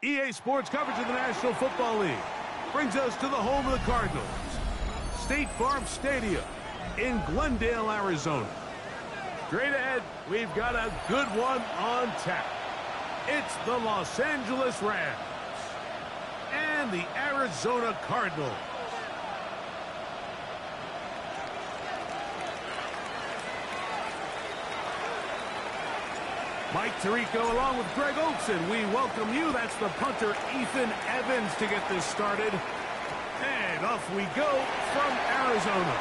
EA Sports coverage of the National Football League brings us to the home of the Cardinals, State Farm Stadium in Glendale, Arizona. Straight ahead, we've got a good one on tap. It's the Los Angeles Rams and the Arizona Cardinals. Mike Tirico along with Greg Olson. We welcome you. That's the punter, Ethan Evans, to get this started. And off we go from Arizona.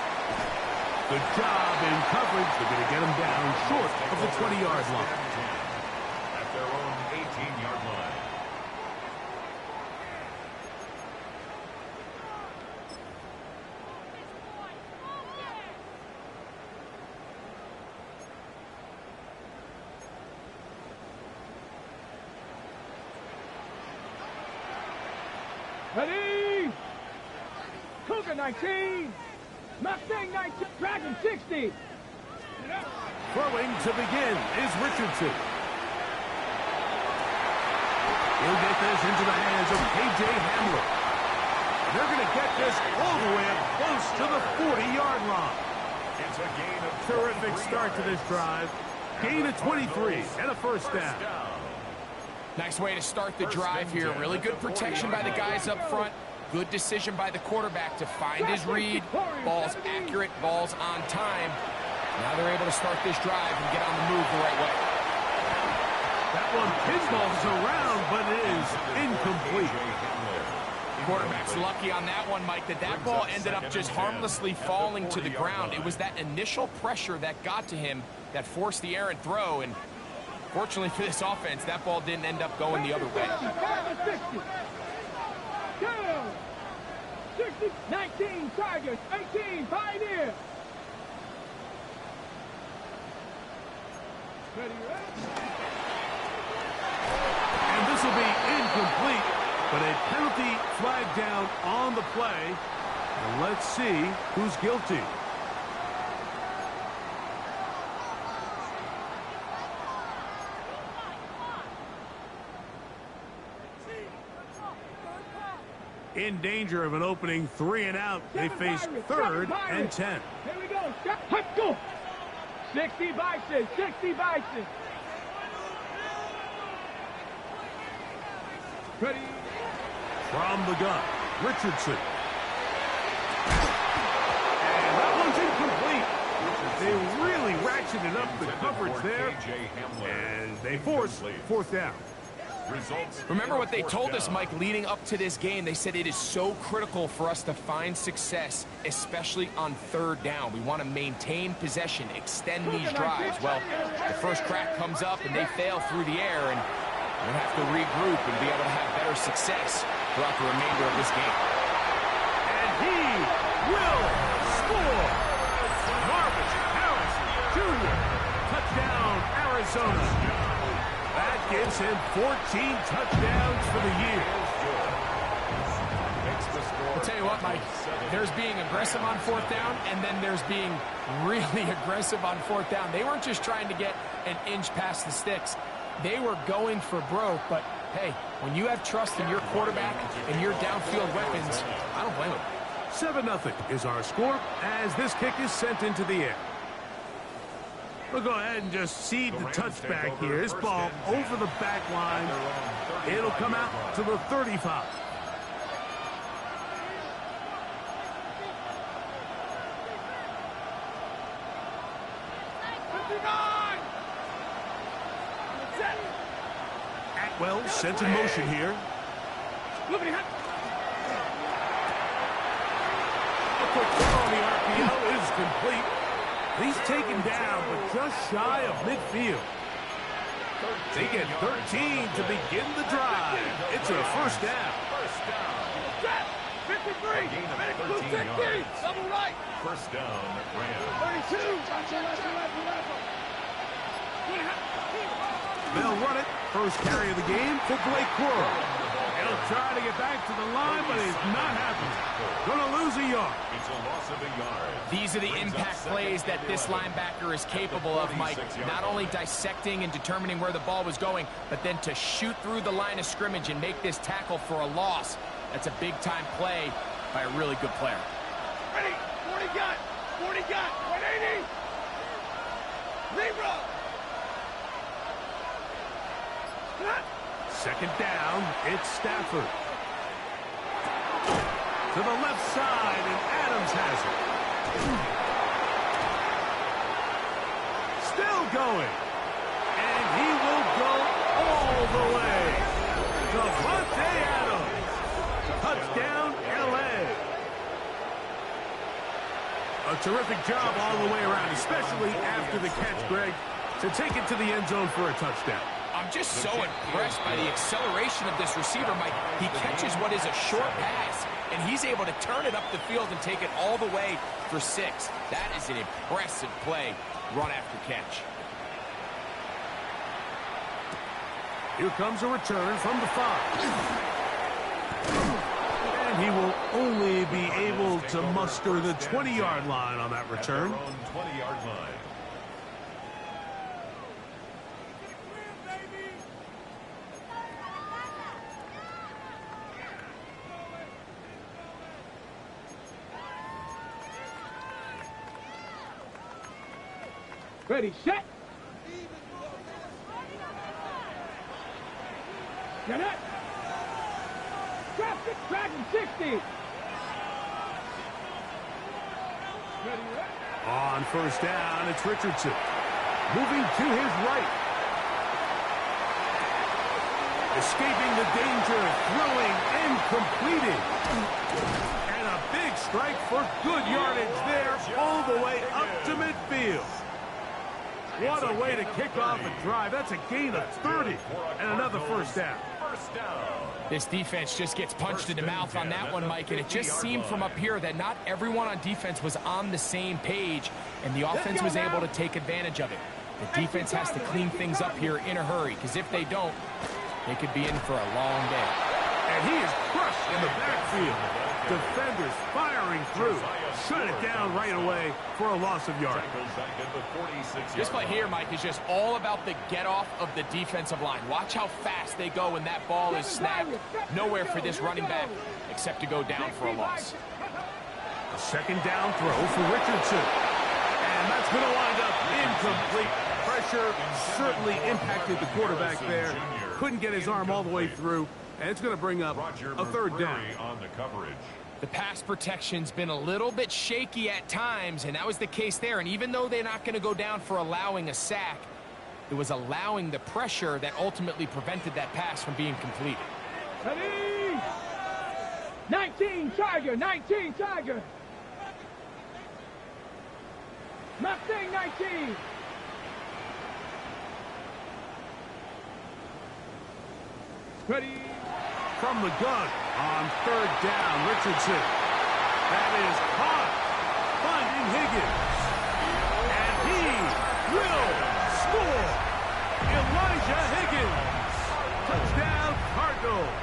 Good job in coverage. They're going to get him down short of the 20-yard line. At their own 18-yard line. Ready? Cougar 19. Mustang 19. Dragon 60. Throwing to begin is Richardson. He'll get this into the hands of K.J. Hamler. They're going to get this all the way up close to the 40-yard line. It's a gain of Terrific start to this drive. Gain of 23 and a first down. Nice way to start the drive here. Really good protection by the guys up front. Good decision by the quarterback to find his read. Ball's accurate, ball's on time. Now they're able to start this drive and get on the move the right way. That one pinballs around, but it is incomplete. Quarterback's lucky on that one, Mike, that ball ended up just harmlessly falling to the ground. It was that initial pressure that got to him that forced the errant throw, and fortunately for this offense, that ball didn't end up going the other way. 60, 19, Tigers, 18, Pioneer. And this will be incomplete, but a penalty flag down on the play. And let's see who's guilty. In danger of an opening 3-and-out. They face 3rd and 10. Here we go. Let's go. 60 Bison. 60 Bison. Ready. From the gun, Richardson. And that one's incomplete. They really ratcheted up the coverage there. And they force 4th down. Remember what they told us, Mike, leading up to this game. They said it is so critical for us to find success, especially on 3rd down. We want to maintain possession, extend these drives. Well, the first crack comes up and they fail through the air, and we'll have to regroup and be able to have better success throughout the remainder of this game. And he will score. Marvin Harrison Jr. Touchdown, Arizona. That gives him 14 touchdowns for the year. I'll tell you what, Mike, there's being aggressive on 4th down, and then there's being really aggressive on 4th down. They weren't just trying to get an inch past the sticks. They were going for broke, but hey, when you have trust in your quarterback and your downfield weapons, I don't blame them. 7-0 is our score as this kick is sent into the air. We'll go ahead and just cede the touchback here. This ball over the back line. It'll come out to the 35. Atwell sent in motion here. A quick throw on the RPO is complete. He's taken down, but just shy of midfield. They get 13 to begin the drive. It's a first down. 53. Double right. First down, Rams. 32. They'll run it. First carry of the game for Blake Quarles. He'll try to get back to the line, but he's not happy. Gonna lose a yard. It's a loss of a yard. These are the impact plays that this linebacker is capable of, Mike. Not only dissecting and determining where the ball was going, but then to shoot through the line of scrimmage and make this tackle for a loss. That's a big-time play by a really good player. Ready. 40 got. 40 got. 180. Libra. Second down, it's Stafford. To the left side, and Adams has it. Still going. And he will go all the way. Devontae Adams. Touchdown, L.A. A terrific job all the way around, especially after the catch, Greg, to take it to the end zone for a touchdown. I'm just so impressed by the acceleration of this receiver, Mike. He catches what is a short pass, and he's able to turn it up the field and take it all the way for 6. That is an impressive play, run after catch. Here comes a return from the 5. And he will only be able to muster the 20-yard line on that return. 20-yard line. Ready, set. Get it. Traffic, dragon 60. Ready, ready. On first down, it's Richardson. Moving to his right. Escaping the danger, throwing and completing. And a big strike for good yardage there, all the way up to midfield. What a way to kick off a drive. That's a gain of 30 and another first down. This defense just gets punched in the mouth on that one, Mike, and it just seemed from up here that not everyone on defense was on the same page, and the offense was able to take advantage of it. The defense has to clean things up here in a hurry, because if they don't, they could be in for a long day. And he is crushed in the backfield. Defenders firing through. Shut it down right away for a loss of yardage. This play here, Mike, is just all about the get-off of the defensive line. Watch how fast they go when that ball is snapped. Nowhere for this running back except to go down for a loss. A second down throw for Richardson. And that's going to wind up incomplete. Pressure certainly impacted the quarterback there. Couldn't get his arm all the way through. And it's going to bring up a third down. On the coverage. The pass protection's been a little bit shaky at times, and that was the case there. And even though they're not going to go down for allowing a sack, it was allowing the pressure that ultimately prevented that pass from being completed. Ready. 19 Tiger, 19 Tiger. Mustang 19. Ready. From the gun on third down, Richardson. That is caught. Finding Higgins. And he will score. Elijah Higgins. Touchdown, Cardinals.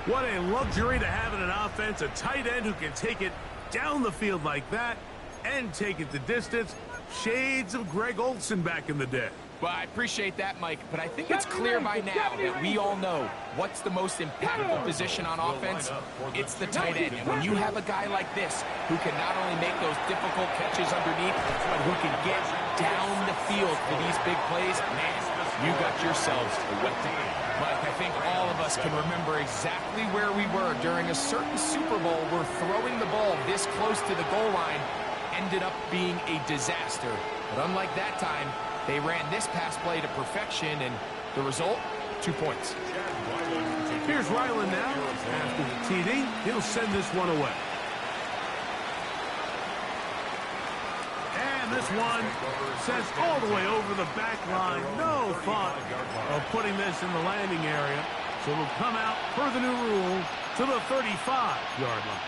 What a luxury to have in an offense. A tight end who can take it down the field like that. and take it the distance. Shades of Greg Olson back in the day. Well, I appreciate that, Mike, but I think it's clear by now that we all know what's the most impactful position on offense. It's the tight end. And when you have a guy like this who can not only make those difficult catches underneath, but who can get down the field for these big plays, man, you got yourselves a weapon. Mike, I think all of us can remember exactly where we were during a certain Super Bowl where throwing the ball this close to the goal line ended up being a disaster. But unlike that time, they ran this pass play to perfection, and the result, 2 points. Here's Ryland now. After the TD, he'll send this one away. And this one sends all the way over the back line. No thought of putting this in the landing area. So it'll come out per the new rule to the 35-yard line.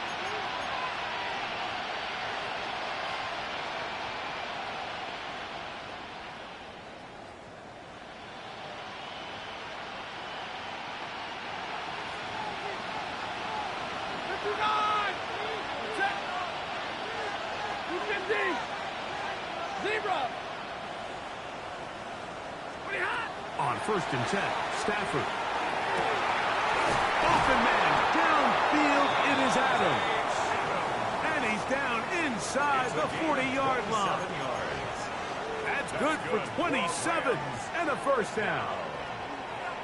On 1st and 10, Stafford. Open man, downfield, it is Adams. And he's down inside the 40-yard line. That's good for 27 and a first down.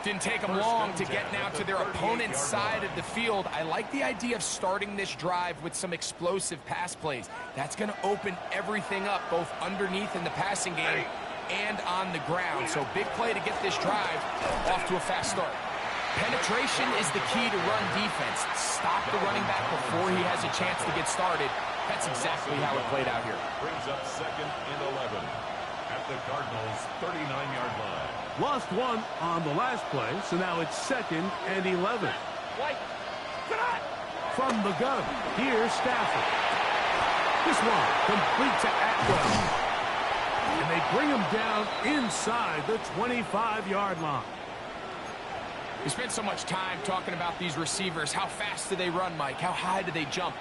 Didn't take them long to get now to their opponent's side of the field. I like the idea of starting this drive with some explosive pass plays. That's going to open everything up, both underneath in the passing game and on the ground. So big play to get this drive off to a fast start. Penetration is the key to run defense. Stop the running back before he has a chance to get started. That's exactly how it played out here. Brings up 2nd and 11 at the Cardinals' 39-yard line. Lost one on the last play, so now it's 2nd and 11. From the gun, here's Stafford. This one complete to Atwell. And they bring him down inside the 25-yard line. We spent so much time talking about these receivers. How fast do they run, Mike? How high do they jump?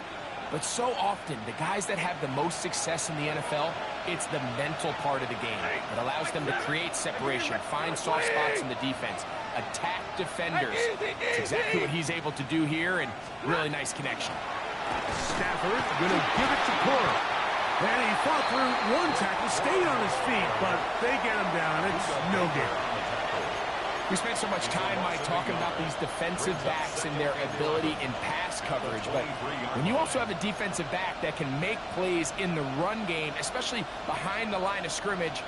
But so often, the guys that have the most success in the NFL, it's the mental part of the game that allows them to create separation, find soft spots in the defense, attack defenders. It's exactly what he's able to do here, and really nice connection. Stafford going to give it to Cora. And he fought through one tackle, stayed on his feet, but they get him down. It's no game. We spent so much time, Mike, talking about these defensive backs and their ability in pass coverage. But when you also have a defensive back that can make plays in the run game, especially behind the line of scrimmage,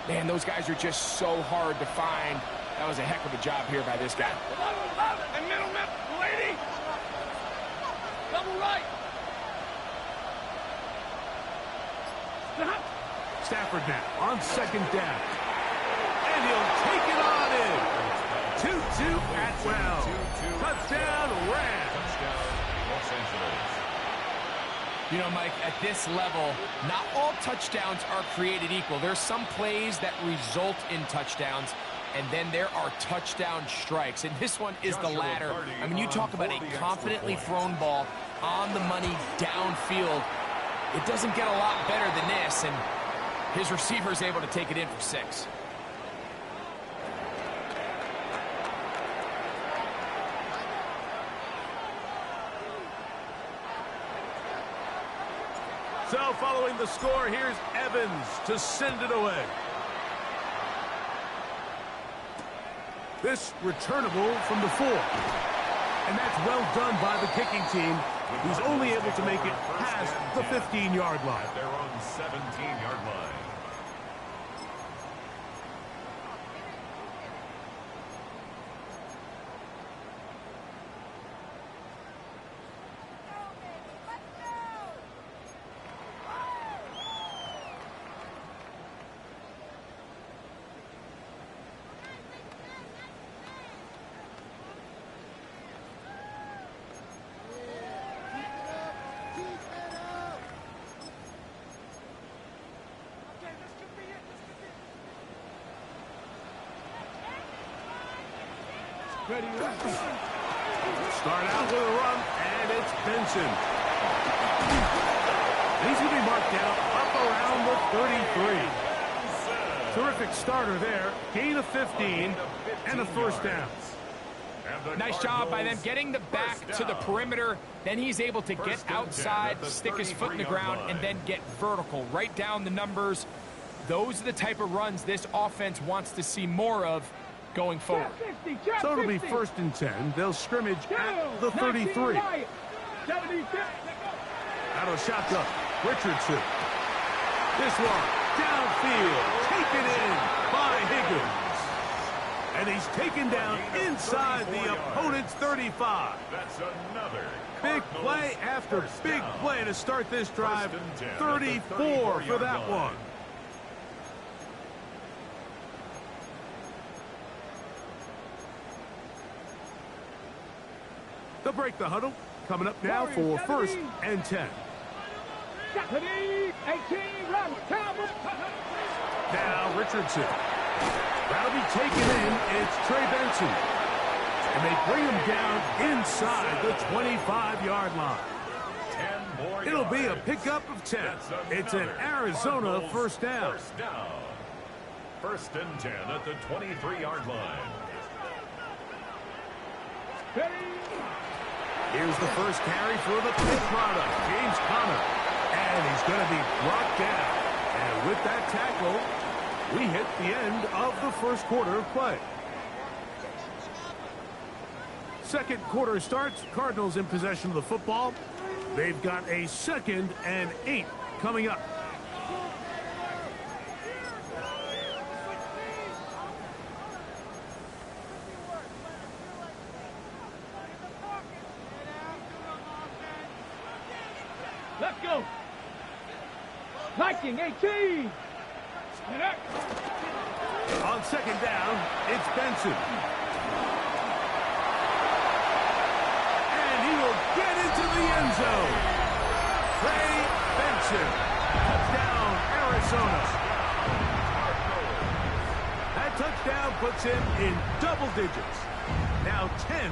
man, those guys are just so hard to find. That was a heck of a job here by this guy. And middle, lady. Double right. Stafford now on 2nd down. And he'll take it on in. 2-2 Atwell. Touchdown, Rams. Los Angeles. You know, Mike, at this level, not all touchdowns are created equal. There's some plays that result in touchdowns, and then there are touchdown strikes. And this one is the latter. I mean, you talk about a confidently thrown ball on the money downfield. It doesn't get a lot better than this, and his receiver is able to take it in for 6. So following the score, here's Evans to send it away. This returnable from the 4. And that's well done by the kicking team. He's only able to make it past the 15-yard line. At their own 17-yard line. Ready, start out with a run, and it's Benson. And he's going to be marked down up around the 33. Terrific starter there. Gain of 15 and a first down. Nice job by them getting the back to the perimeter. Then he's able to get outside, stick his foot in the ground, and then get vertical. Right down the numbers. Those are the type of runs this offense wants to see more of going forward. So it'll be 1st and 10. They'll scrimmage at the 33. Out of the shotgun, Richardson. This one, downfield, taken in by Higgins. And he's taken down inside the opponent's 35. That's another big play after big play to start this drive. 34 for that one. They'll break the huddle. Coming up now for 1st and 10. Now Richardson. That'll be taken in. It's Trey Benson. And they bring him down inside the 25-yard line. 10 more It'll be a yards. pickup of 10. It's an Arizona first down. First down. 1st and 10 at the 23-yard line. Here's the first carry for the Pitt product, James Conner. And he's going to be brought down. And with that tackle, we hit the end of the first quarter of play. Second quarter starts. Cardinals in possession of the football. They've got a 2nd and 8 coming up. Let's go. Viking 18. On 2nd down, it's Benson. And he will get into the end zone. Trey Benson. Touchdown, Arizona. That touchdown puts him in double digits. Now 10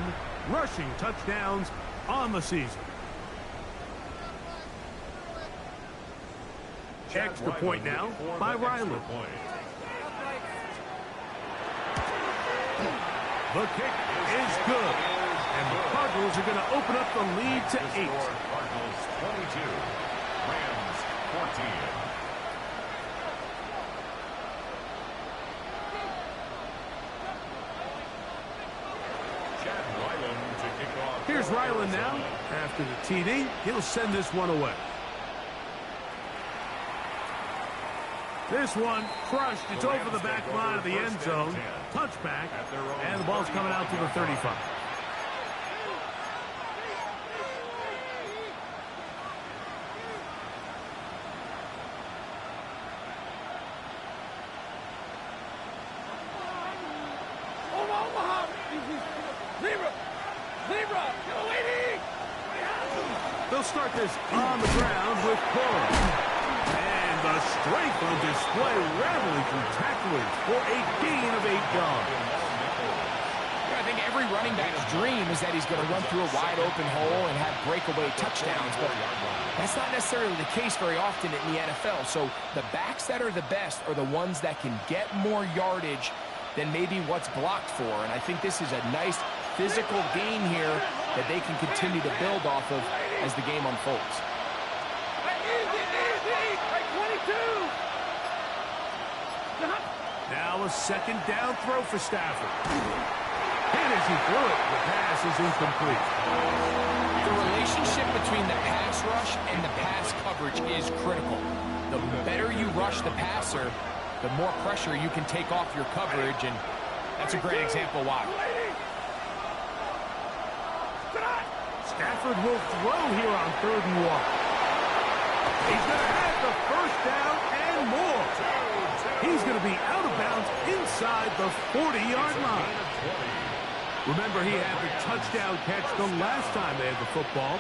rushing touchdowns on the season. Extra point now by Ryland. The kick is good. And the Cardinals are going to open up the lead to 8. Cardinals 22. Rams 14. Chad Ryland to kick off. Here's Ryland now. After the TD, he'll send this one away. This one crushed. It's over the back line of the end zone. Touchback. And the ball's coming out to the 35. They'll start this on the ground with Cora. The strength on display, rattling through tacklers for a gain of 8 yards. I think every running back's dream is that he's going to run through a wide open hole and have breakaway touchdowns, but that's not necessarily the case very often in the NFL. So the backs that are the best are the ones that can get more yardage than maybe what's blocked for. And I think this is a nice physical gain here that they can continue to build off of as the game unfolds. Now a 2nd down throw for Stafford. And as he threw it, the pass is incomplete. The relationship between the pass rush and the pass coverage is critical. The better you rush the passer, the more pressure you can take off your coverage, and that's a great example why. Stafford will throw here on 3rd and 1. He's going to have the first down and more. He's going to be out of bounds inside the 40-yard line. Remember, he had the touchdown catch the last time they had the football.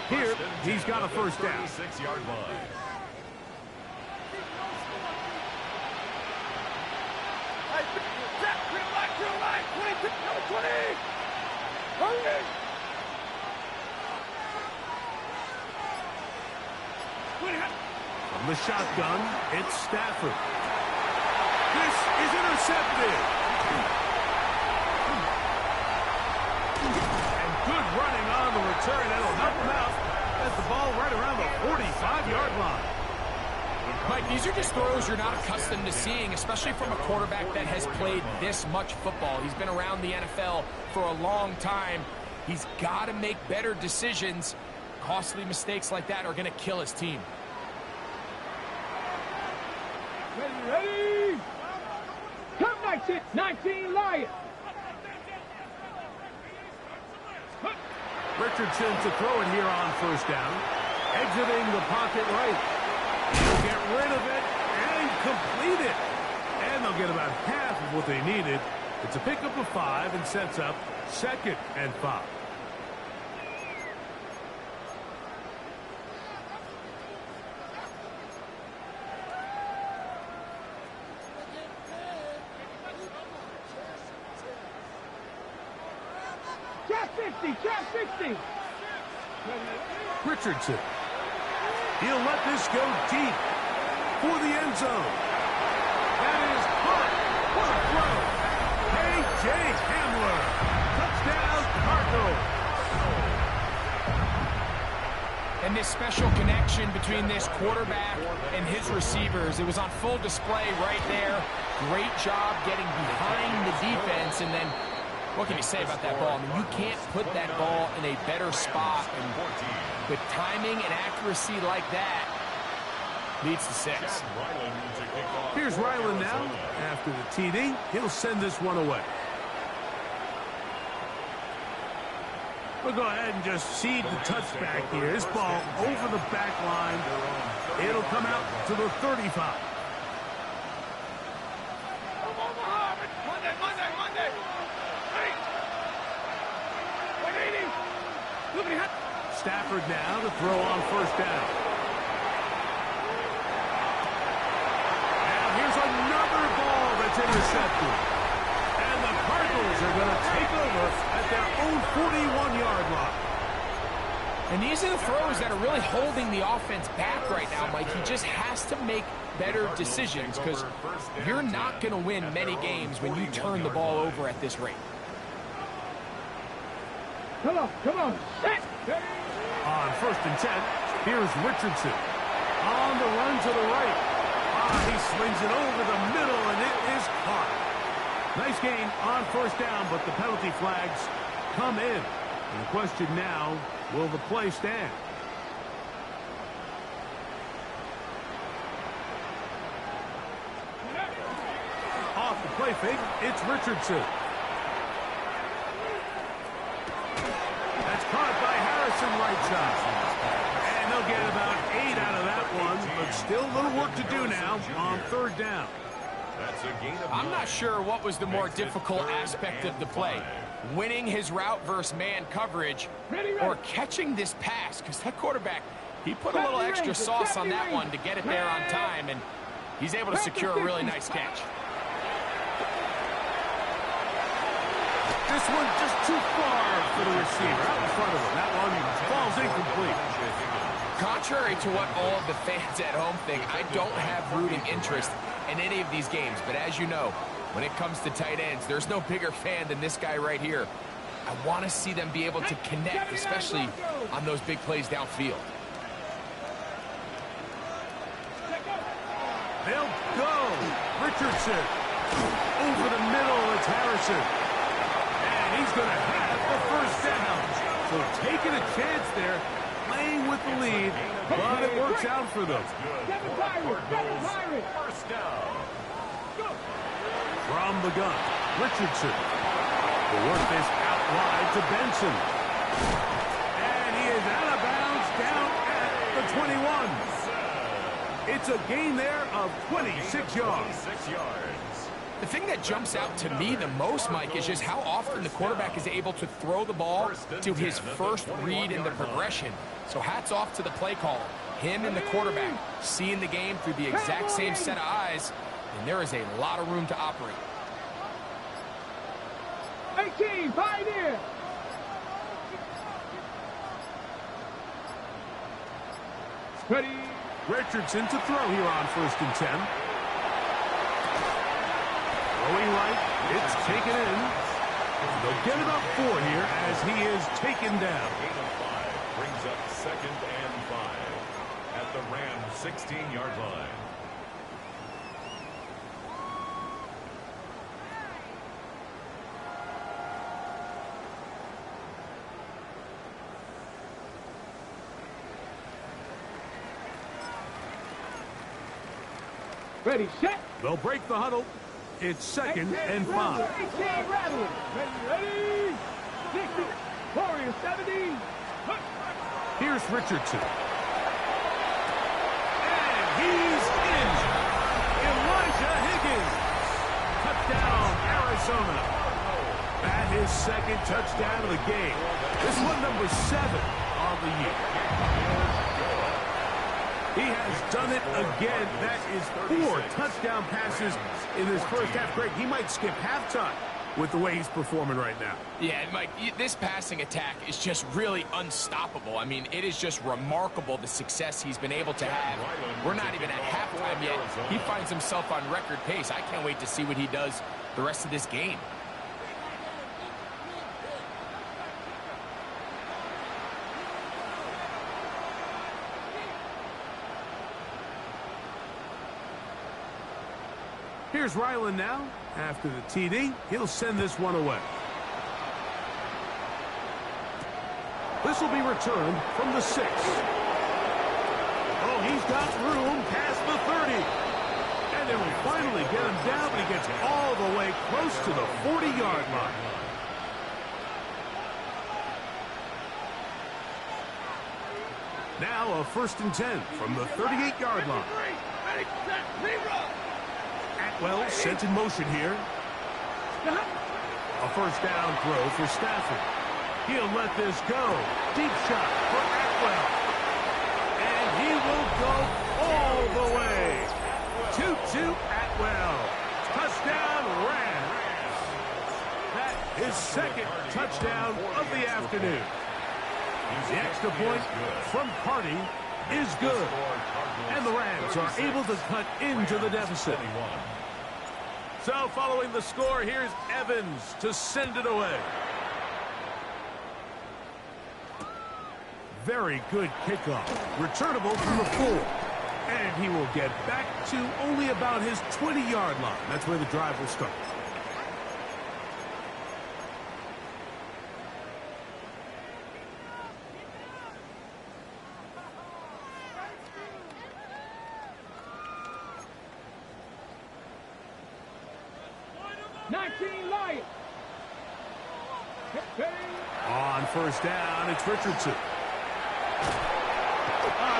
Here, he's got a first down. 36-yard line. Hurry! The shotgun, it's Stafford. This is intercepted. And good running on the return. That'll help him out. That's the ball right around the 45-yard line. Mike, these are just throws you're not accustomed to seeing, especially from a quarterback that has played this much football. He's been around the NFL for a long time. He's got to make better decisions. Costly mistakes like that are going to kill his team. Ready? Come 19 Lions. Richardson to throw it here on first down. Exiting the pocket right. He'll get rid of it and complete it. And they'll get about half of what they needed. It's a pickup of 5 and sets up 2nd and 5. Trap 60. Richardson. He'll let this go deep for the end zone. That is caught. What a throw. A.J. Hamler. Touchdown, Cardinals. And this special connection between this quarterback and his receivers, it was on full display right there. Great job getting behind the defense, and then what can you say about that ball? I mean, you can't put that ball in a better spot. And with timing and accuracy like that, leads to 6. Here's Ryland now. After the TD, he'll send this one away. We'll go ahead and just seed the touchback here. This ball over the back line. It'll come out to the 35. Stafford now to throw on first down. And here's another ball that's intercepted. And the Cardinals are going to take over at their own 41-yard line. And these are the throws that are really holding the offense back right now, Mike. He just has to make better decisions because you're not going to win many games when you turn the ball over at this rate. Come on. Set. On first and 10, here's Richardson. On the run to the right. He slings it over the middle, and it is caught. Nice gain on first down, but the penalty flags come in. And the question now, will the play stand? Off the play fake, it's Richardson. That's caught by Harrison right side. And they'll get about 8 out of that one, but still a little work to do now on third down. I'm not sure what was the more difficult aspect of the play. Winning his route versus man coverage or catching this pass, because that quarterback, he put a little extra sauce on that one to get it there on time, and he's able to secure a really nice catch. This one just too far for the receiver. Out in front of him. That one falls incomplete. Contrary to what all of the fans at home think, I don't have rooting interest in any of these games. But as you know, when it comes to tight ends, there's no bigger fan than this guy right here. I want to see them be able to connect, especially on those big plays downfield. They'll go. Richardson. Over the middle, it's Harrison. And he's going to have the first down. So taking a chance there, playing with the lead, but it works out for them. First down. From the gun, Richardson. The work is out wide to Benson. And he is out of bounds down at the 21. It's a gain there of 26 yards. The thing that jumps out to me the most, Mike, is just how often the quarterback is able to throw the ball to his first read in the progression. So hats off to the play caller. Him and the quarterback seeing the game through the exact same set of eyes, and there is a lot of room to operate. 18, Pioneer. Ready. Richardson to throw here on 1st and 10. Throwing right. It's taken in. They'll get it up 4 here as he is taken down. 8-5 brings up 2nd and 5 at the Rams 16-yard line. Ready, set. They'll break the huddle. It's 2nd and 5. Rattling. Ready. 60. Warrior 70. Here's Richardson. And he's in. Elijah Higgins. Touchdown, Arizona. That is 2nd touchdown of the game. This one number 7 on the year. He has done it again. That is 4 touchdown passes in his first half. Great. He might skip halftime with the way he's performing right now. Yeah, Mike, this passing attack is just really unstoppable. I mean, it is just remarkable the success he's been able to have. We're not even at halftime yet. He finds himself on record pace. I can't wait to see what he does the rest of this game. Here's Ryland now. After the TD, he'll send this one away. This will be returned from the 6. Oh, he's got room past the 30. And they will finally get him down, but he gets all the way close to the 40-yard line. Now a 1st and 10 from the 38-yard line. Atwell sent in motion here. A 1st down throw for Stafford. He'll let this go. Deep shot for Atwell. And he will go all the way. 2-2 Atwell. Touchdown Rams. That is 2nd touchdown of the afternoon. The extra point from Party is good. And the Rams are able to cut into the deficit. So following the score, here's Evans to send it away. Very good kickoff. Returnable from the 4. And he will get back to only about his 20-yard line. That's where the drive will start. On 1st down, it's Richardson.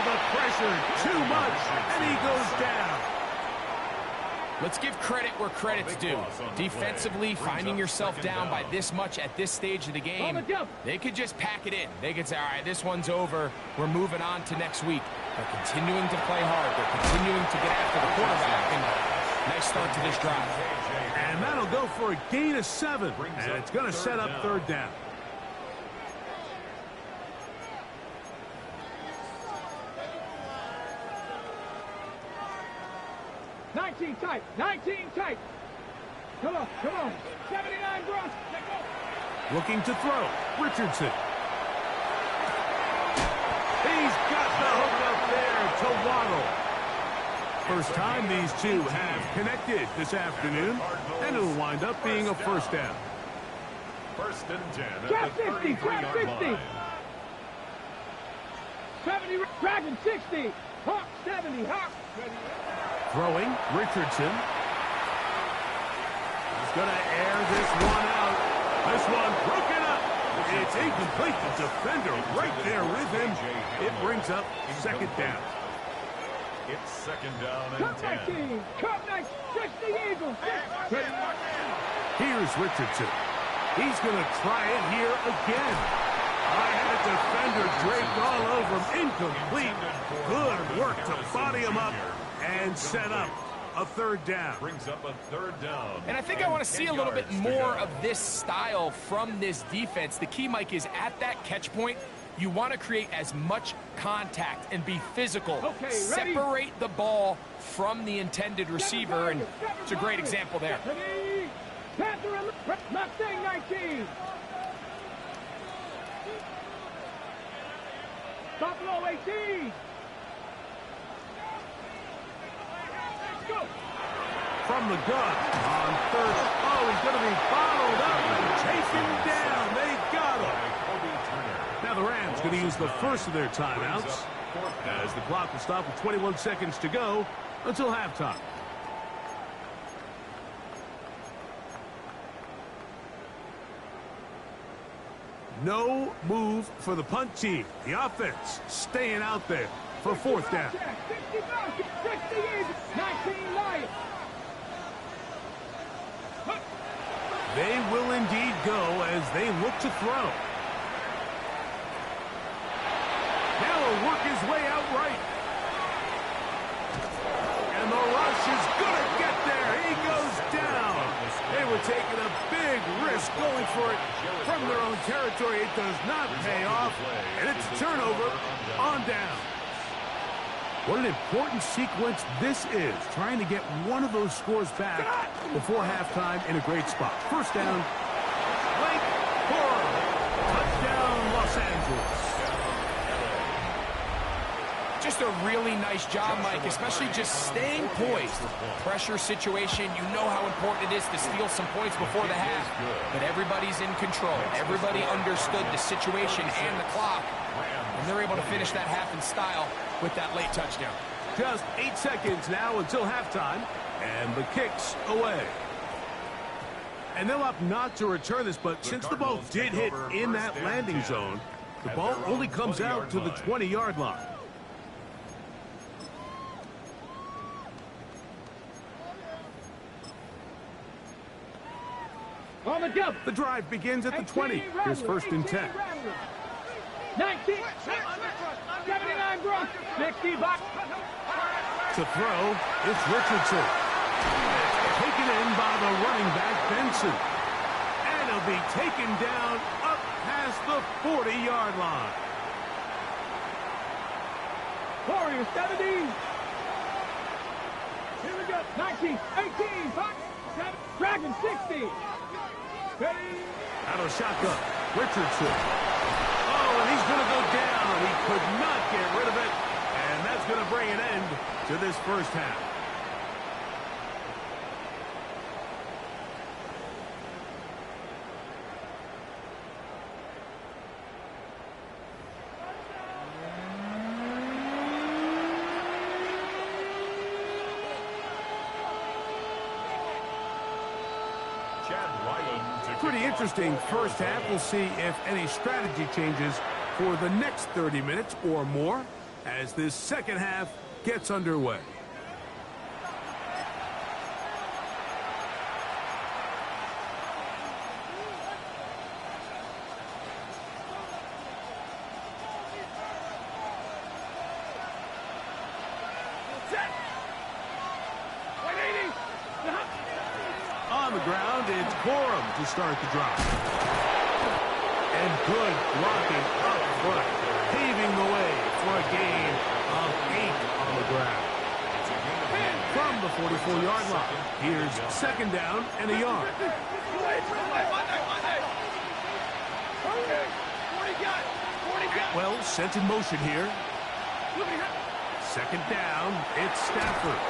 The pressure, too much, and he goes down. Let's give credit where credit's due. Defensively, finding yourself down by this much at this stage of the game, they could just pack it in. They could say, all right, this one's over. We're moving on to next week. They're continuing to play hard. They're continuing to get after the quarterback. And nice start to this drive. And that'll go for a gain of 7. And it's going to set up 3rd down. Tight. 19 tight. Come on. 79 Bronx. Looking to throw. Richardson. He's got the hook up there to Waddle. First time these two have connected this afternoon, and it'll wind up being a 1st down. 1st and 10 at Trap the 60. 33-yard line. 70. Dragon 60. Hawk 70. Hawk. Throwing, Richardson. He's going to air this one out. This one broken up. It's incomplete. The defender right there with him. It brings up 2nd down. It's 2nd down and 10. Come next. 60 Eagles. Here's Richardson. He's going to try it here again. I had a defender draped all over him. Incomplete. Good work to body him up and set up a 3rd down. Brings up a 3rd down. And I think I want to see a little bit more of this style from this defense. The key, Mike, is at that catch point, You want to create as much contact and be physical. Okay, separate the ball from the intended receiver, and it's a great example there. Mustang 19. Buffalo 18. Go. From the gun on third. Oh, he's going to be followed up and taken down. They got him. Now the Rams going to use the first of their timeouts as the clock will stop with 21 seconds to go until halftime. No move for the punt team. The offense staying out there for fourth down. 60, 19 Lions. They will indeed go as they look to throw. Now he'll work his way out right. And the rush is going to get there. He goes down. They were taking a big risk going for it from their own territory. It does not pay off. And it's a turnover on down. What an important sequence this is, trying to get one of those scores back before halftime in a great spot. First down, Blake Corum. Touchdown, Los Angeles. Just a really nice job, Mike, especially just staying poised. Pressure situation, you know how important it is to steal some points before the half. But everybody's in control. Everybody understood the situation and the clock. And they're able to finish that half in style with that late touchdown. Just 8 seconds now until halftime. And the kick's away. And they'll opt not to return this, but since the ball did hit in that landing zone, the ball only comes out to the 20-yard line. On the double. The drive begins at the 20. Here's first and 10. 19. 79 Brock. 60 back. To throw, it's Richardson. Taken in by the running back, Benson. And he'll be taken down up past the 40-yard line. Warriors 70. Here we go. 19, 18, 5, 7, Dragon 60. Out of shotgun, Richardson. Oh, and he's going to go down. He could not get rid of it. And that's going to bring an end to this first half. Pretty interesting first half. We'll see if any strategy changes for the next 30 minutes or more as this second half gets underway. On the ground, it's Corum to start the drive. And good blocking up front, paving the way for a gain of 8 on the ground. From the 44-yard line, here's second down and a yard. Well, sent in motion here. Second down, it's Stafford.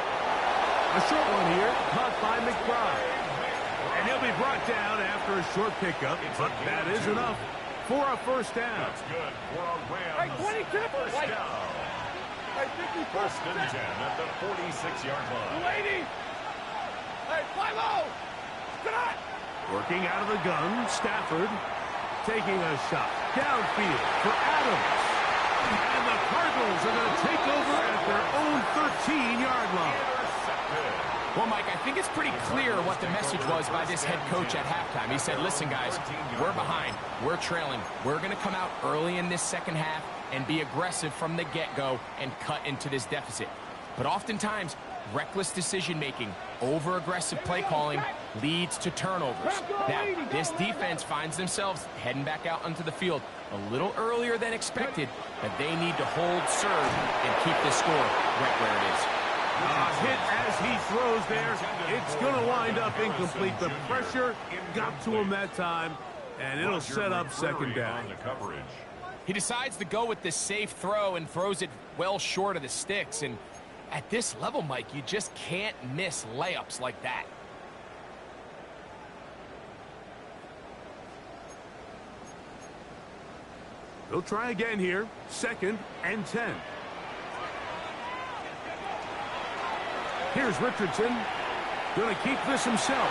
A short one here, caught by McBride. And he'll be brought down after a short pickup, but that is enough for a first down. That's good for a Rams. Hey, 22. First down. First and 10 at the 46-yard line. Lady. Hey, fly low. Tonight. Working out of the gun, Stafford taking a shot downfield for Adams. And the Cardinals are going to take over at their own 13-yard line. Well, Mike, I think it's pretty clear what the message was by this head coach at halftime. He said, listen, guys, we're behind. We're trailing. We're going to come out early in this second half and be aggressive from the get-go and cut into this deficit. But oftentimes, Reckless decision-making, over-aggressive play calling leads to turnovers. Now, this defense finds themselves heading back out onto the field a little earlier than expected, but they need to hold serve and keep this score right where it is. Hit as he throws there. It's going to wind up incomplete. The pressure got to him that time, and it'll set up second down. He decides to go with this safe throw and throws it well short of the sticks. And at this level, Mike, you just can't miss layups like that. They'll try again here. 2nd and 10. Here's Richardson. Going to keep this himself.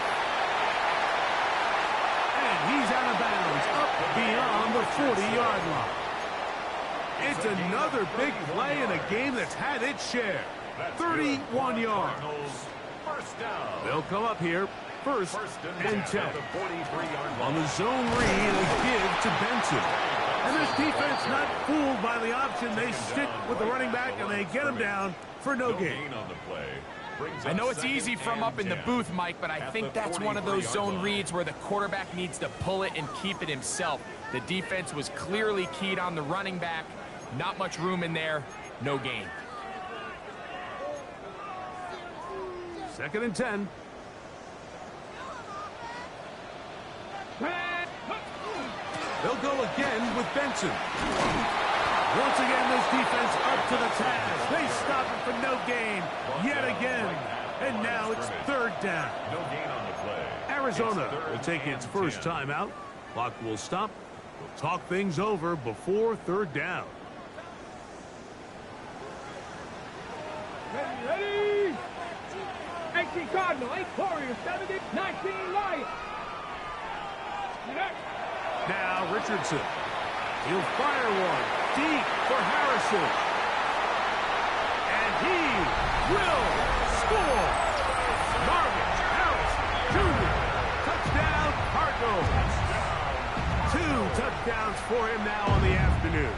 And he's out of bounds, up beyond the 40-yard line. It's another big play in a game that's had its share. 31 yards. They'll come up here. 1st and 10. On the zone read, a give to Benson. And this defense not fooled by the option. They stick with the running back, and they get him down for no gain. I know it's easy from up in the booth, Mike, but I think that's one of those zone reads where the quarterback needs to pull it and keep it himself. The defense was clearly keyed on the running back. Not much room in there. No gain. 2nd and 10. They'll go again with Benson. Once again, this defense up to the task. They stop it for no gain yet again. And now it's 3rd down. No gain on the play. Arizona will take its first timeout. Clock will stop. We'll talk things over before 3rd down. Ready? 18 Cardinal, 8 Warriors, 70, 19 Lions. Now Richardson. He'll fire one deep for Harrison. And he will score. Marvin Harris Jr. Touchdown, Cardinals. 2 touchdowns for him now on the afternoon.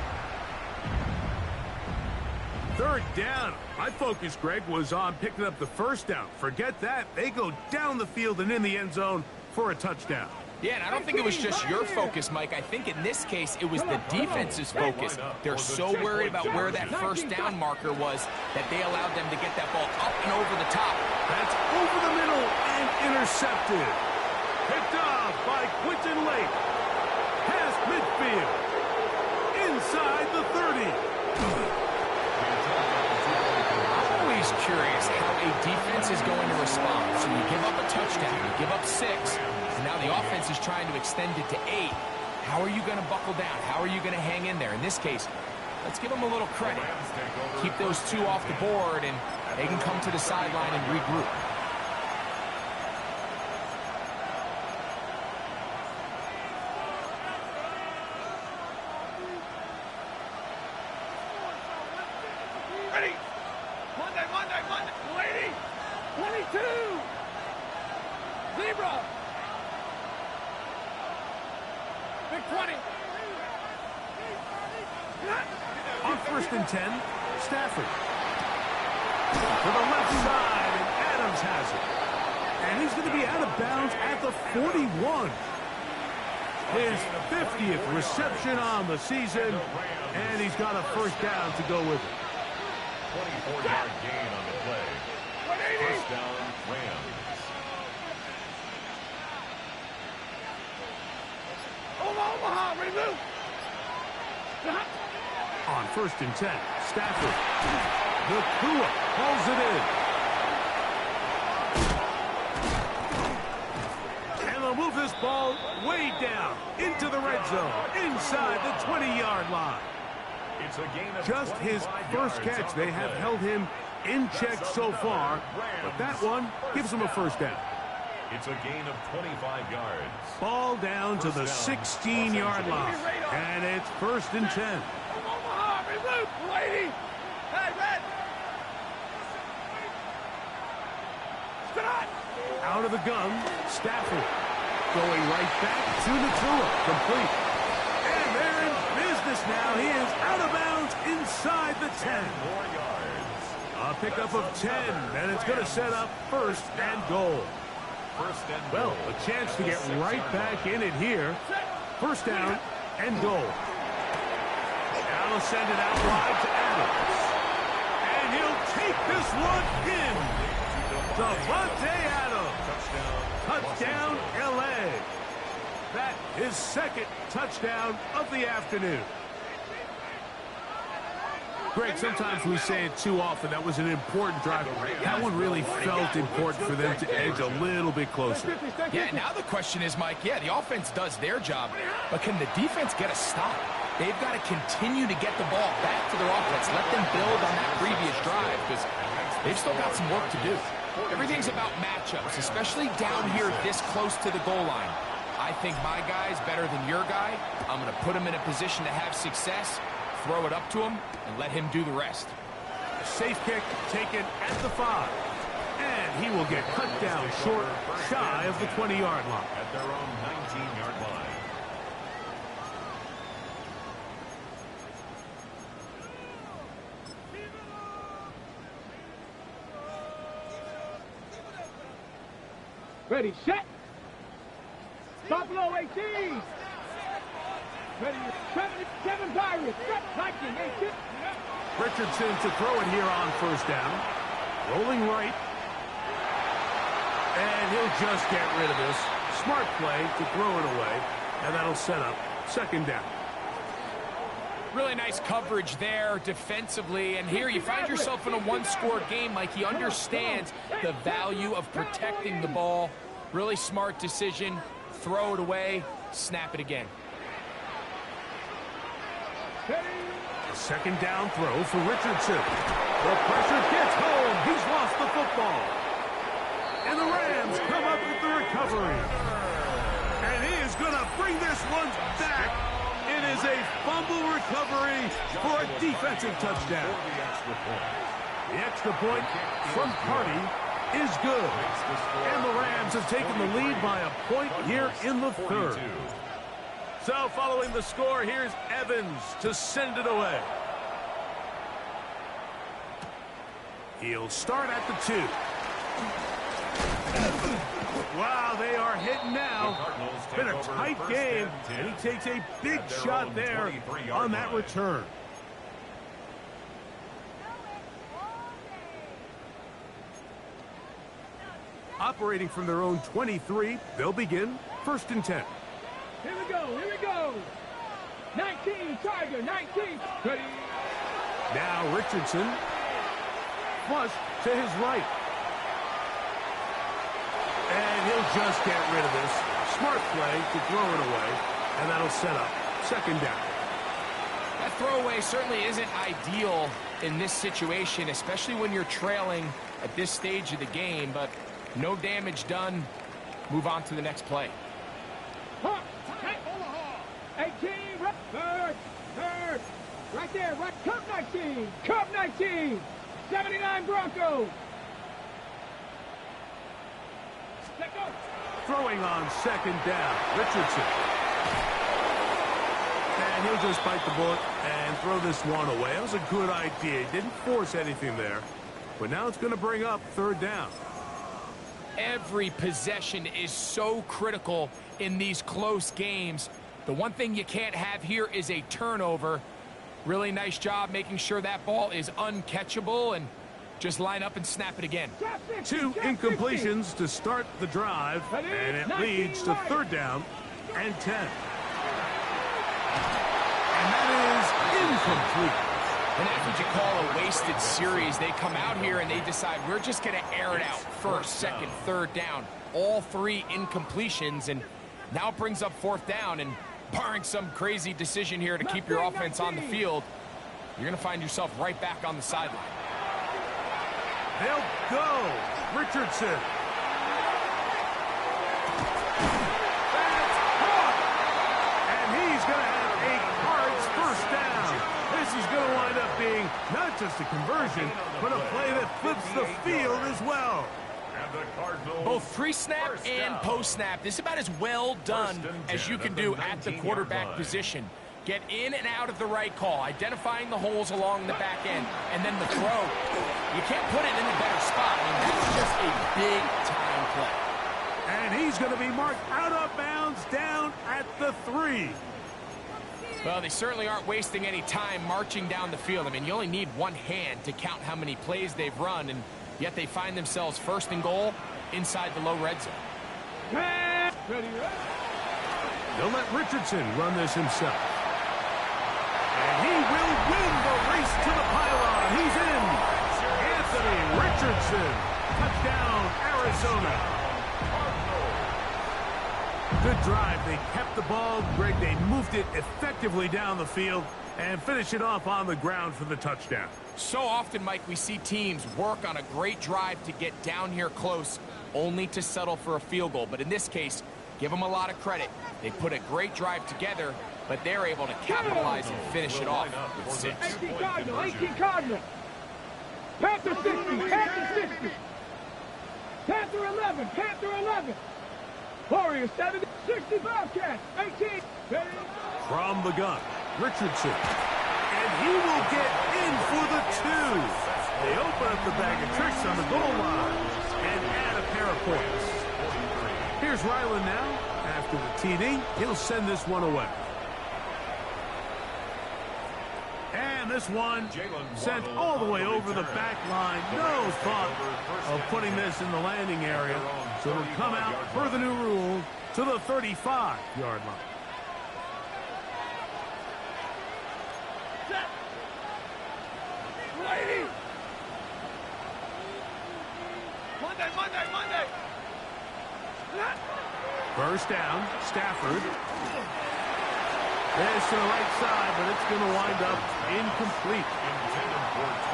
3rd down. My focus, Greg, was on picking up the 1st down. Forget that. They go down the field and in the end zone for a touchdown. Yeah, and I don't think it was just your focus, Mike. I think in this case, it was the defense's focus. They're so worried about where that 1st down marker was that they allowed them to get that ball up and over the top. That's over the middle and intercepted. Picked off by Quinton Lake. Past midfield. Inside the 30. I'm always curious how a defense is going to respond. So you give up a touchdown, you give up 6, and now the offense is trying to extend it to 8. How are you going to buckle down? How are you going to hang in there? In this case, let's give them a little credit. Keep those 2 off the board, and they can come to the sideline and regroup. Ready? Monday. Lady. 22. Zebra. Big 20. On 1st and 10, Stafford. To the left side, and Adams has it. And he's going to be out of bounds at the 41. His 50th reception on the season, and he's got a 1st down to go with it. 24-yard gain on the play. 1st down, Rams. Omaha, remove. On 1st and 10, Stafford. Nakua pulls it in. And they'll move this ball way down into the red zone, inside the 20-yard line. It's a gain of Just his first catch. They have held him in check so far, but that one gives him a 1st down. It's a gain of 25 yards. Ball down to the 16-yard line, and it's 1st and 10. Omaha, remove. Lady. Hey, Red. Stop. Out of the gun, Stafford. Going right back to Nakua. Complete. And they're in business now. He is out of bounds inside the 10. 10 more yards. A pickup of 10, and it's going to set up first and goal. Well, a chance to get right back in it here. First down and goal. Now they'll send it out wide to Adams. And he'll take this one in. Devontae Adams. Touchdown, L.A. That is second touchdown of the afternoon. Greg, sometimes we say it too often. That was an important drive. That one really felt important for them to edge a little bit closer. Yeah, now the question is, Mike, yeah, the offense does their job, but can the defense get a stop? They've got to continue to get the ball back to their offense. Let them build on that previous drive because they've still got some work to do. Everything's about matchups, especially down here this close to the goal line. I think my guy's better than your guy. I'm going to put him in a position to have success, throw it up to him, and let him do the rest. Safe kick taken at the 5. And he will get cut down short, shy of the 20-yard line. At their own 19-yard line. Ready, set. Buffalo 18. Ready, 77 Pirates. Viking 18. Richardson to throw it here on first down. Rolling right. And he'll just get rid of this. Smart play to throw it away. And that'll set up second down. Really nice coverage there defensively. And here you find yourself in a one-score game, Mike. He understands the value of protecting the ball. Really smart decision. Throw it away. Snap it again. Second down throw for Richardson. The pressure gets home. He's lost the football. And the Rams come up with the recovery. And he is going to bring this one back. It is a fumble recovery for a defensive touchdown. The extra point from Carty is good. And the Rams have taken the lead by a point here in the third. So following the score, here's Evans to send it away. He'll start at the 2. Wow, they are hitting now. Been a tight game, and he takes a big shot there on that return. Operating from their own 23, they'll begin first and 10. Here we go, here we go. 19, Tiger, 19. Ready. Now Richardson. Flush to his right. And he'll just get rid of this. Smart play to throw it away. And that'll set up second down. That throwaway certainly isn't ideal in this situation, especially when you're trailing at this stage of the game, but no damage done. Move on to the next play. 18, third, right there, right, Cup 19, 79 Broncos. Let go. Throwing on second down, Richardson. And he'll just bite the bullet and throw this one away. That was a good idea. He didn't force anything there, but now it's going to bring up third down. Every possession is so critical in these close games. The one thing you can't have here is a turnover. Really nice job making sure that ball is uncatchable, and just line up and snap it again. 2 incompletions to start the drive, and it leads to third down and 10. And that is incomplete. And that's what you call a wasted series. They come out here and they decide we're just going to air it out first, second, third down. All 3 incompletions, and now it brings up fourth down, and barring some crazy decision here to keep your offense on the field, you're going to find yourself right back on the sideline. They'll go. Richardson. That's caught. And he's going to have a Cards first down. This is going to wind up being not just a conversion, but a play that flips the field as well. Both pre-snap and post-snap. This is about as well done as you can do at the quarterback position. Get in and out of the right call, identifying the holes along the back end, and then the throw. You can't put it in a better spot. I mean, that's just a big-time play. And he's going to be marked out of bounds down at the 3. Well, they certainly aren't wasting any time marching down the field. I mean, you only need one hand to count how many plays they've run, and yet they find themselves first and goal inside the low red zone. They'll let Richardson run this himself. And he will win the race to the pylon. He's in. Anthony Richardson. Touchdown, Arizona. Good drive. They kept the ball. Greg, they moved it effectively down the field and finish it off on the ground for the touchdown. So often, Mike, we see teams work on a great drive to get down here close, only to settle for a field goal. But in this case, give them a lot of credit. They put a great drive together, but they're able to capitalize and finish it off with 6. 18 Cardinal, 18 Cardinal. Panther 60, Panther 60. Panther 11, Panther 11. Warriors 70, 60 Bobcats, 18. From the gun, Richardson. And he will get in for the 2. They open up the bag of tricks on the goal line and add a pair of points. Here's Ryland now. After the TD, he'll send this one away. And this one sent all the way over the back line. No thought of putting this in the landing area. So it'll come out per the new rule to the 35-yard line. Monday. First down, Stafford. This to the right side, but it's going to wind up incomplete.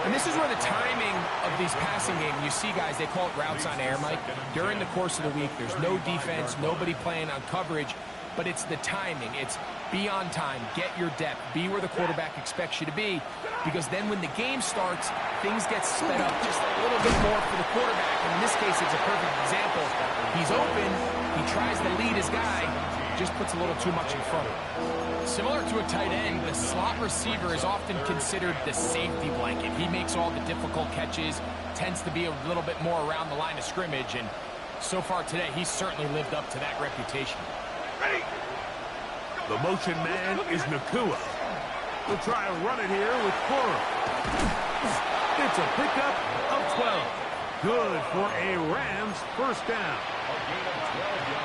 And this is where the timing of these passing games, you see guys, they call it routes on air, Mike. During the course of the week, there's no defense, nobody playing on coverage, but it's the timing. It's be on time, get your depth, be where the quarterback expects you to be, because then when the game starts, things get sped up just a little bit more for the quarterback. And in this case, it's a perfect example. He's open, he tries to lead his guy, just puts a little too much in front. Similar to a tight end, the slot receiver is often considered the safety blanket. He makes all the difficult catches, tends to be a little bit more around the line of scrimmage, and so far today, he's certainly lived up to that reputation. The motion man is Nakua. He'll try to run it here with Cora. It's a pickup of 12. Good for a Rams first down.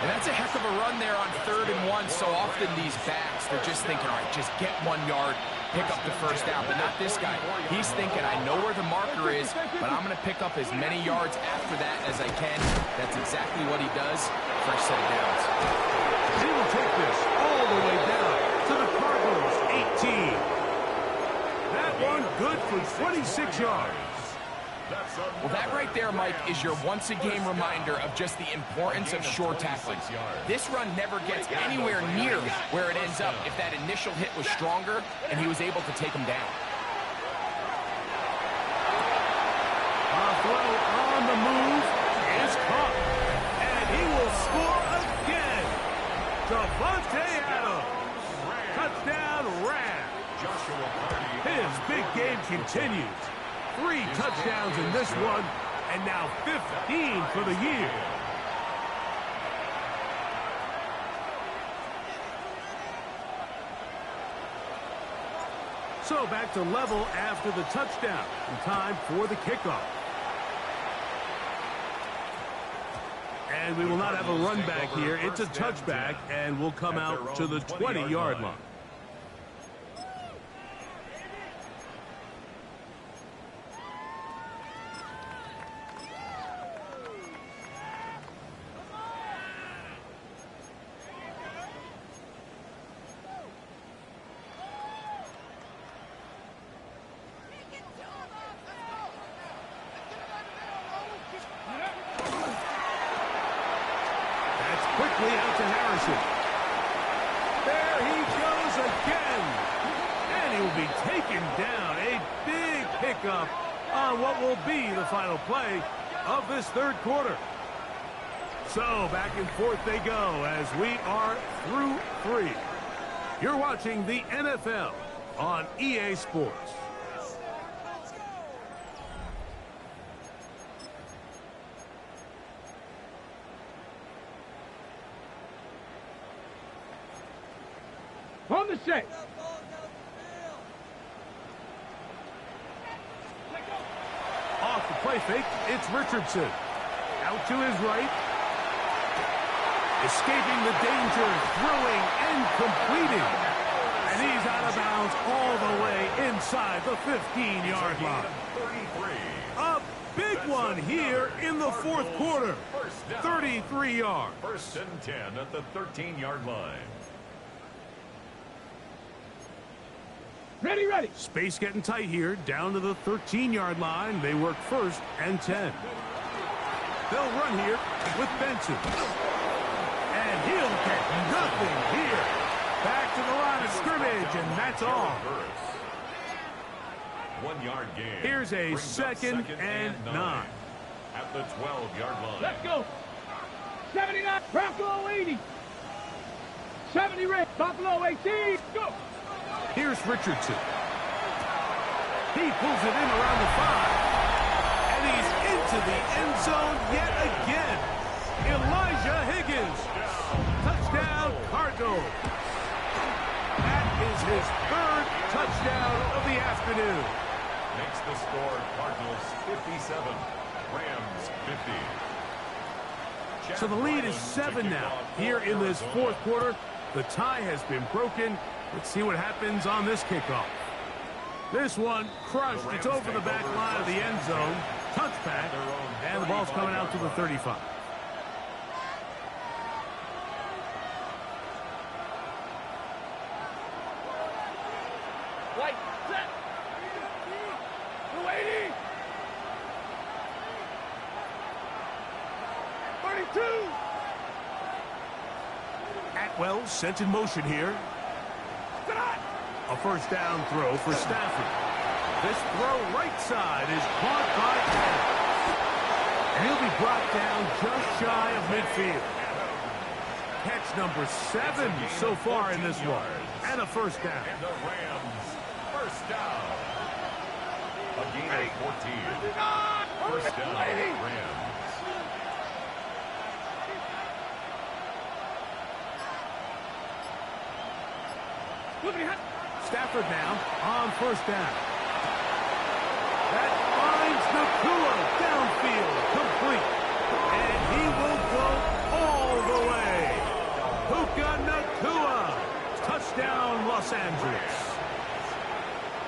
And that's a heck of a run there on 3rd and 1. So often these backs, they're just thinking, all right, just get 1 yard, pick up the first down. But not this guy. He's thinking, I know where the marker is, but I'm going to pick up as many yards after that as I can. That's exactly what he does. First set of downs. He will take this all the way down to the Cardinals' 18. That one good for 26 yards. Well, that right there, Mike, is your once-a-game reminder of just the importance of short tackling. This run never gets anywhere near where it ends up if that initial hit was stronger and he was able to take him down. A throw on the move is caught. And he will score again. Devontae Adams. Touchdown, Rams. His big game continues. 3 touchdowns in this one, and now 15 for the year. So back to level after the touchdown. And time for the kickoff. And we will not have a run back here. It's a touchback, and we'll come out to the 20-yard line. Quickly out to Harrison. There he goes again. And he will be taken down. A big pickup on what will be the final play of this third quarter. So back and forth they go as we are through 3. You're watching the NFL on EA Sports. On the set. Off the play fake, it's Richardson. Out to his right. Escaping the danger, throwing and completing. And he's out of bounds all the way inside the 15-yard line. 33. A big one here in the fourth quarter. 33 yards. First and 10 at the 13-yard line. Ready, ready. Space getting tight here, down to the 13-yard line. They work first and 10. They'll run here with Benson. And he'll get nothing here. Back to the line of scrimmage, and that's all. 1 yard gain. Here's a second and 9. At the 12-yard line. Let's go. 79, Buffalo 80. 70 red, Buffalo 18. Go. Here's Richardson. He pulls it in around the 5. And he's into the end zone yet again. Elijah Higgins. Touchdown, Cardinals. That is his third touchdown of the afternoon. Makes the score Cardinals 57, Rams 50. So the lead is 7 now. Here in this fourth quarter, the tie has been broken. Let's see what happens on this kickoff. This one crushed. It's over the back line of the end zone. Touchback. And the ball's coming out to the 35. Right, set. 280. 32. Atwell sent in motion here. A first down throw for Stafford. This throw right side is caught by Adams. And he'll be brought down just shy of midfield. Catch number 7 so far in this one. And a first down. And the Rams, first down. A gain of 14. First down, Rams. Stafford now on first down. That finds Nakua downfield, complete. And he will go all the way. Puka Nakua. Touchdown, Los Angeles.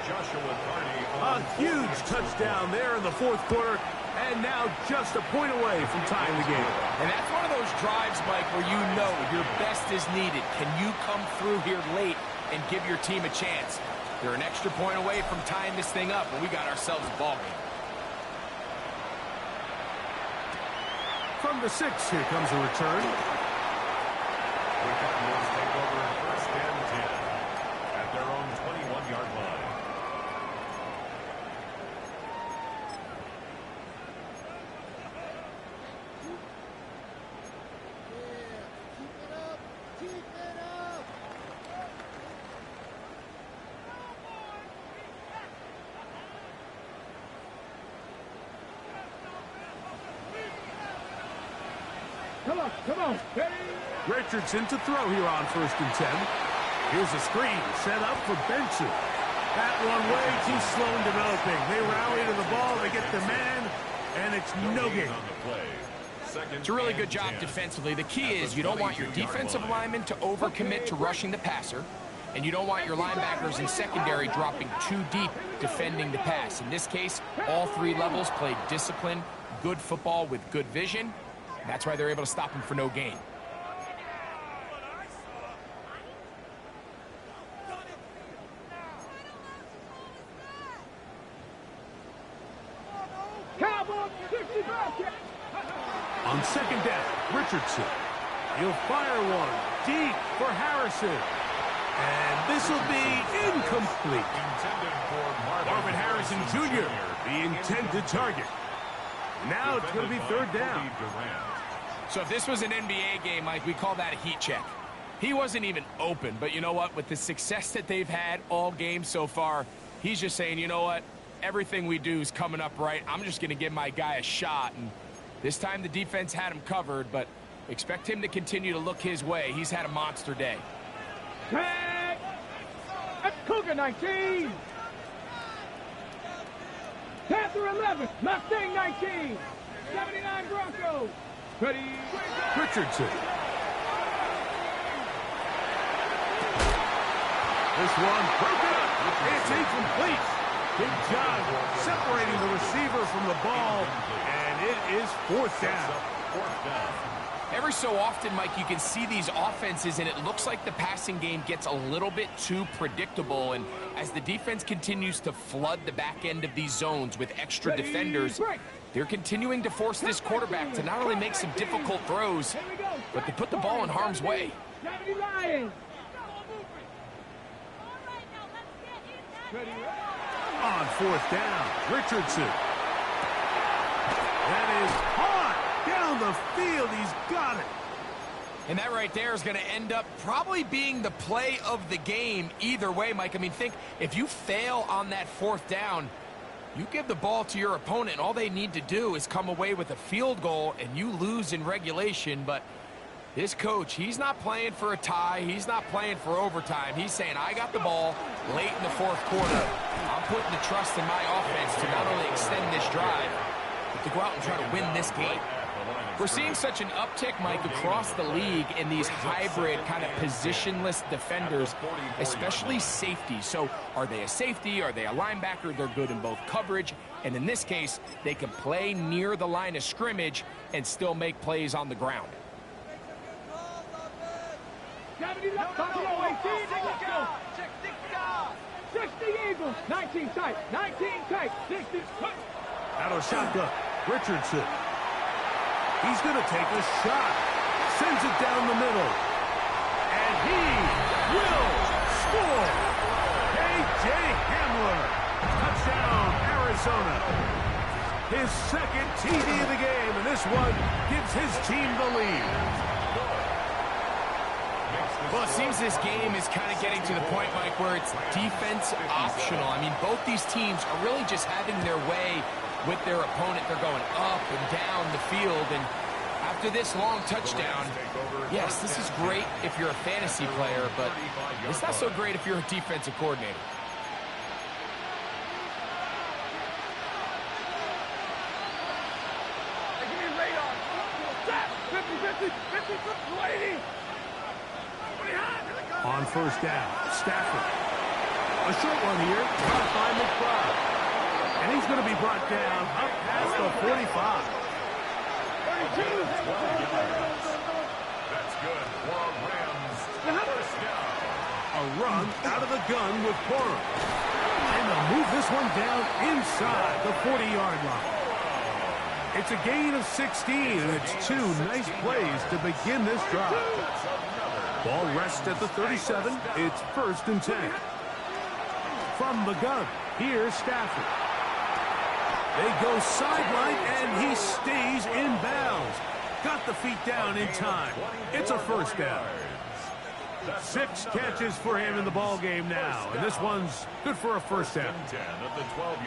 Joshua Carney A huge touchdown there in the fourth quarter. And now just a point away from tying the game. And that's one of those drives, Mike, where you know your best is needed. Can you come through here late and give your team a chance? They're an extra point away from tying this thing up, and we got ourselves a ball game. From the 6, here comes a return. The Cardinals take over first and 10 at their own 21-yard line. Come on. Ready? Richardson to throw here on first and 10. Here's a screen set up for Benson. That one way too slow in developing. They rally to the ball, they get the man, and it's no gain. On the play. It's a really good job defensively. The key is you don't want your defensive linemen to overcommit to rushing the passer, and you don't want your linebackers and secondary dropping too deep defending the pass. In this case, all 3 levels played disciplined, good football with good vision. That's why they're able to stop him for no gain. Cowboys, 65. On second down, Richardson. He'll fire one deep for Harrison. And this will be incomplete. Intended for Marvin Harrison Jr., the intended target. Now it's going to be third down. So if this was an NBA game, Mike, we call that a heat check. He wasn't even open, but you know what? With the success that they've had all game so far, he's just saying, you know what? Everything we do is coming up right. I'm just going to give my guy a shot. And this time the defense had him covered, but expect him to continue to look his way. He's had a monster day. Tag! That's Cougar 19! Panther 11, Mustang 19, 79 Broncos. Ready? Richardson. This one broken up. It's incomplete. Big job separating the receiver from the ball, and it is fourth down. Every so often, Mike, you can see these offenses, and it looks like the passing game gets a little bit too predictable. And as the defense continues to flood the back end of these zones with extra defenders, they're continuing to force this quarterback to not only make some difficult throws, but to put the ball in harm's way. On fourth down, Richardson. That is hard down the field. He's got it. And that right there is going to end up probably being the play of the game either way, Mike. I mean, think if you fail on that fourth down, you give the ball to your opponent, and all they need to do is come away with a field goal, and you lose in regulation. But this coach, he's not playing for a tie. He's not playing for overtime. He's saying, I got the ball late in the fourth quarter. I'm putting the trust in my offense to not only extend this drive, but to go out and try to win this game. We're seeing such an uptick, Mike, across the league in these hybrid kind of positionless defenders, especially safety. So are they a safety? Are they a linebacker? They're good in both coverage. And in this case, they can play near the line of scrimmage and still make plays on the ground. 60 Eagles, 19 tight, 19 tight, 60. Out of shotgun, Richardson. He's going to take a shot. Sends it down the middle. And he will score. A.J. Hamler. Touchdown, Arizona. His second TD of the game, and this one gives his team the lead. Well, it seems this game is kind of getting to the point, Mike, where it's defense optional. I mean, both these teams are really just having their way with their opponent. They're going up and down the field, and after this long touchdown, yes, this is great if you're a fantasy player, but it's not so great if you're a defensive coordinator. On first down, Stafford. A short one here, caught by McBride. And he's going to be brought down up past the 45. 20 yards. That's good for Rams. First down. A run out of the gun with Corum. And they'll move this one down inside the 40-yard line. It's a gain of 16, and it's two nice plays to begin this drive. Ball rests at the 37. It's 1st and 10. From the gun, here's Stafford. They go sideline, and he stays in bounds. Got the feet down in time. It's a first down. 6 catches for him in the ball game now, and this one's good for a first down.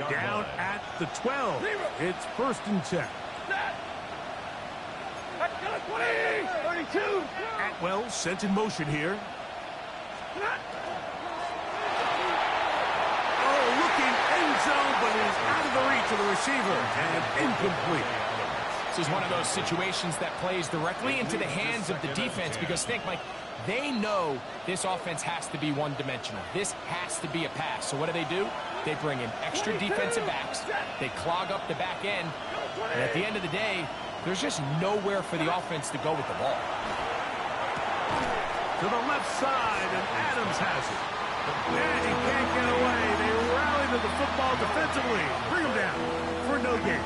Down at the 12. It's 1st and 10. 32. Atwell sent in motion here. Oh, looking end zone, but is out of the reach of the receiver, and incomplete. This is one of those situations that plays directly into the hands of the defense, because think, Mike, they know this offense has to be one-dimensional. This has to be a pass. So what do? They bring in extra defensive backs. They clog up the back end. And at the end of the day, there's just nowhere for the offense to go with the ball. To the left side, and Adams has it. And he can't get away. They rally to the football defensively. Bring him down for no gain.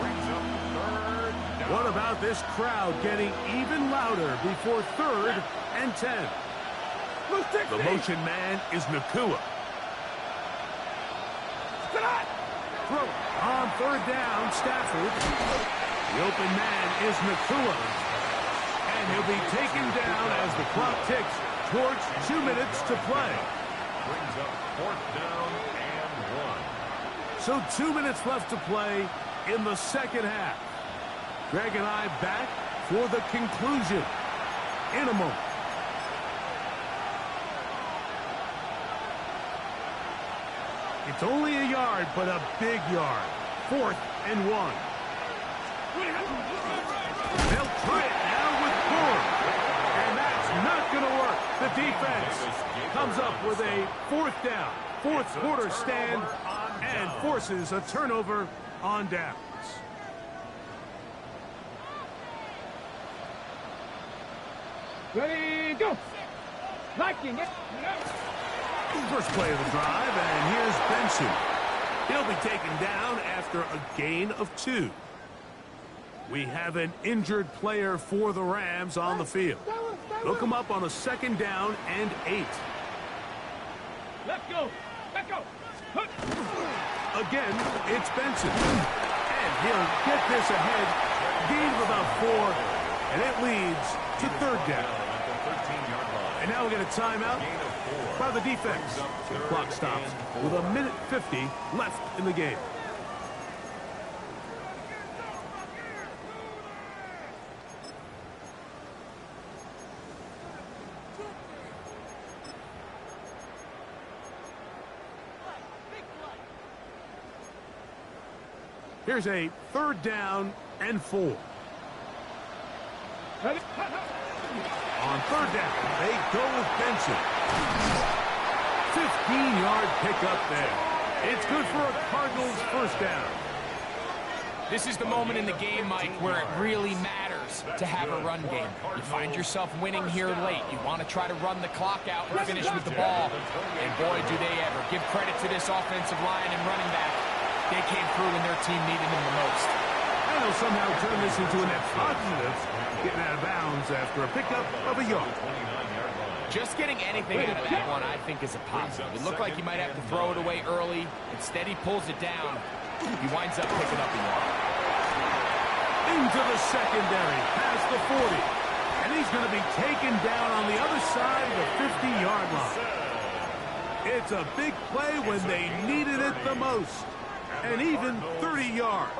What about this crowd getting even louder before 3rd and 10? The motion man is Nakua. Throw on 3rd down, Stafford. The open man is Nakua. And he'll be taken down as the clock ticks towards 2 minutes to play. Brings up 4th down and 1. So 2 minutes left to play in the second half. Greg and I back for the conclusion in a moment. It's only a yard, but a big yard. 4th and 1. They'll try it now with Gore. And that's not going to work. The defense comes up with a 4th down, 4th quarter stand, and forces a turnover on downs. Ready, go. Liking it. First play of the drive, and here's Benson. He'll be taken down after a gain of 2. We have an injured player for the Rams on the field. They'll come up on a 2nd down and 8. Let's go. Let's go. Again, it's Benson. And he'll get this ahead. Gain of about 4, and it leads to 3rd down. And now we get a timeout by the defense. The clock stops with 1:50 left in the game. Here's a 3rd down and 4. On 3rd down, they go with Benson. 15-yard pickup there. It's good for a Cardinals 1st down. This is the moment in the game, Mike, where it really matters to have a run game. You find yourself winning here late. You want to try to run the clock out and finish with the ball. And boy, do they ever. Give credit to this offensive line and running back. They came through when their team needed them the most. And they'll somehow turn this into a net positive, getting out of bounds after a pickup of a yard. Just getting anything out of that one, I think, is a positive. It looked like he might have to throw it away early. Instead, he pulls it down. He winds up picking up a yard. Into the secondary, past the 40. And he's going to be taken down on the other side of the 50-yard line. It's a big play when they needed it the most. And even 30 yards.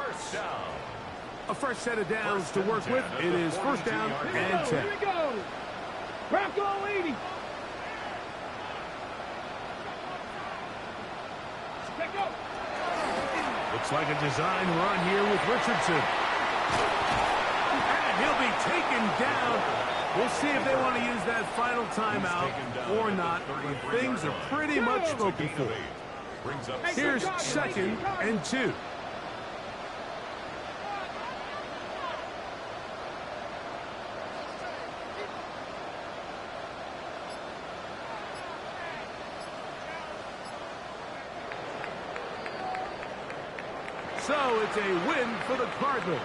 A fresh set of downs to work with. It is 1st down and 10. Here we go. Bronco 80. Let's go. Looks like a design run here with Richardson. And he'll be taken down. We'll see if they want to use that final timeout or not. But things are pretty much spoken for. Here's 2nd and 2. So it's a win for the Cardinals.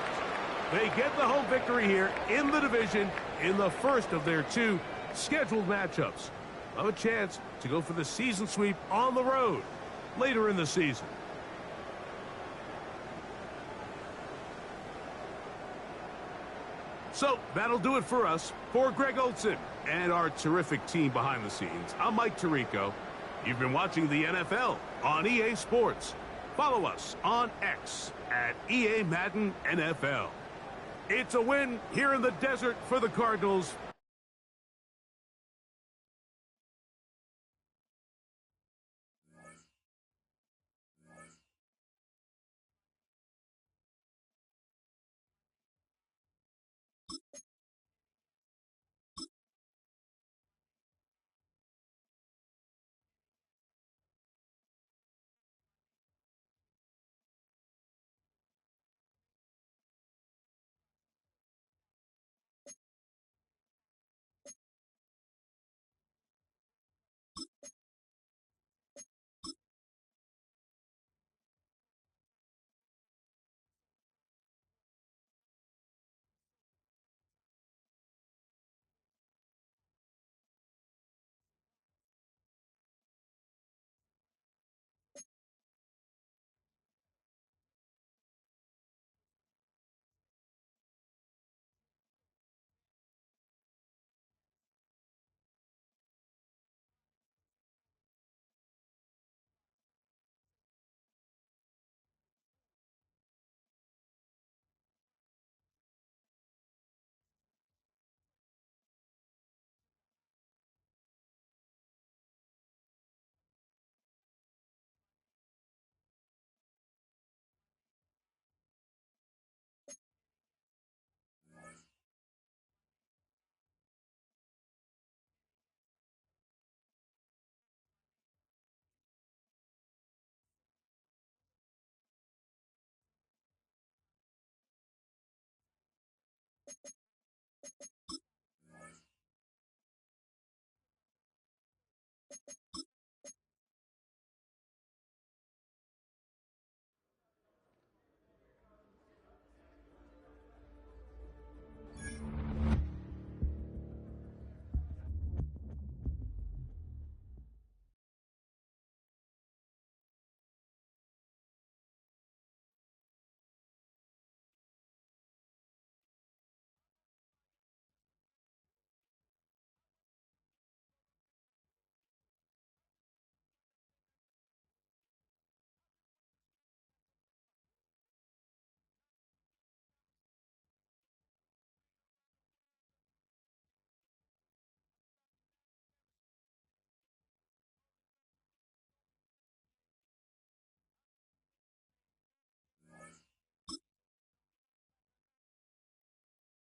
They get the home victory here in the division in the first of their 2 scheduled matchups. Have a chance to go for the season sweep on the road later in the season. So that'll do it for us. For Greg Olson and our terrific team behind the scenes, I'm Mike Tirico. You've been watching the NFL on EA Sports. Follow us on X at EA Madden NFL. It's a win here in the desert for the Cardinals.